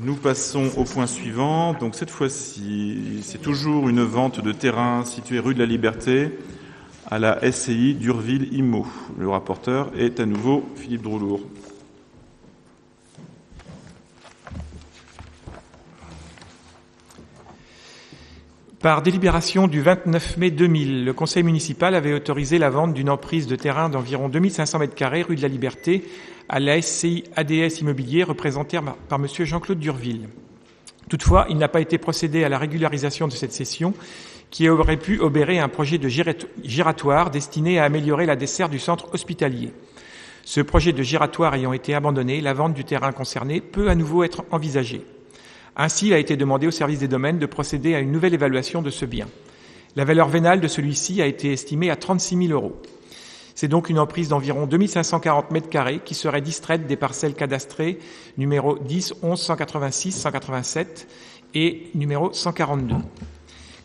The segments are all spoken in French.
Nous passons au point suivant. Donc cette fois-ci, c'est toujours une vente de terrain située rue de la Liberté à la SCI d'Urville Immo. Le rapporteur est à nouveau Philippe Droulour. Par délibération du 29 mai 2000, le conseil municipal avait autorisé la vente d'une emprise de terrain d'environ 2500 m² rue de la Liberté à la SCI ADS Immobilier représentée par M. Jean-Claude Durville. Toutefois, il n'a pas été procédé à la régularisation de cette cession qui aurait pu obérer un projet de giratoire destiné à améliorer la desserte du centre hospitalier. Ce projet de giratoire ayant été abandonné, la vente du terrain concerné peut à nouveau être envisagée. Ainsi, il a été demandé au service des domaines de procéder à une nouvelle évaluation de ce bien. La valeur vénale de celui-ci a été estimée à 36 000 €. C'est donc une emprise d'environ 2540 m² qui serait distraite des parcelles cadastrées numéro 10, 11, 186, 187 et numéro 142.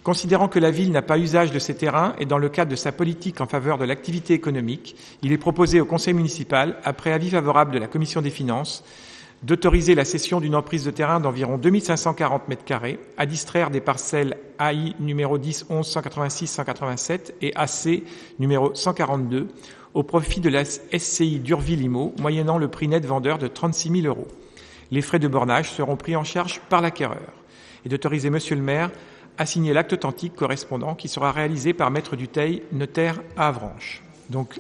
Considérant que la ville n'a pas usage de ces terrains et dans le cadre de sa politique en faveur de l'activité économique, il est proposé au conseil municipal, après avis favorable de la commission des finances, d'autoriser la cession d'une emprise de terrain d'environ 2540 m² à distraire des parcelles AI numéro 10, 11, 186, 187 et AC numéro 142 au profit de la SCI d'Urville Immo, moyennant le prix net vendeur de 36 000 €. Les frais de bornage seront pris en charge par l'acquéreur. Et d'autoriser Monsieur le maire à signer l'acte authentique correspondant qui sera réalisé par Maître Dutheil, notaire à Avranches. Donc,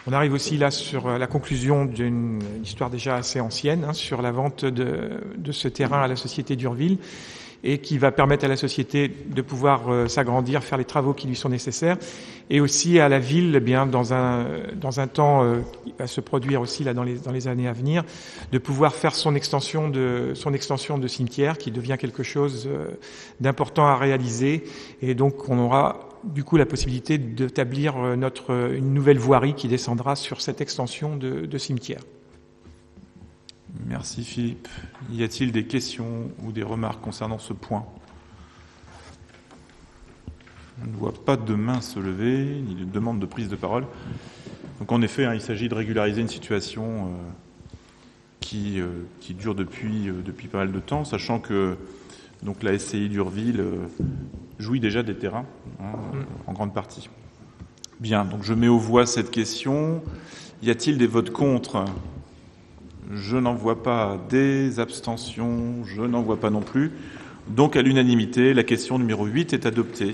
on arrive aussi là sur la conclusion d'une histoire déjà assez ancienne, sur la vente de ce terrain à la société d'Urville et qui va permettre à la société de pouvoir s'agrandir, faire les travaux qui lui sont nécessaires et aussi à la ville, eh bien, dans un temps qui va se produire aussi là dans les années à venir, de pouvoir faire son extension de cimetière qui devient quelque chose d'important à réaliser et donc on aura du coup la possibilité d'établir une nouvelle voirie qui descendra sur cette extension de cimetière. Merci Philippe. Y a-t-il des questions ou des remarques concernant ce point ? On ne voit pas de main se lever, ni de demande de prise de parole. Donc en effet, il s'agit de régulariser une situation qui dure depuis pas mal de temps, sachant que donc la SCI d'Urville jouit déjà des terrains, en grande partie. Bien, donc je mets aux voix cette question. Y a-t-il des votes contre ? Je n'en vois pas. Des abstentions ? Je n'en vois pas non plus. Donc à l'unanimité, la question numéro 8 est adoptée.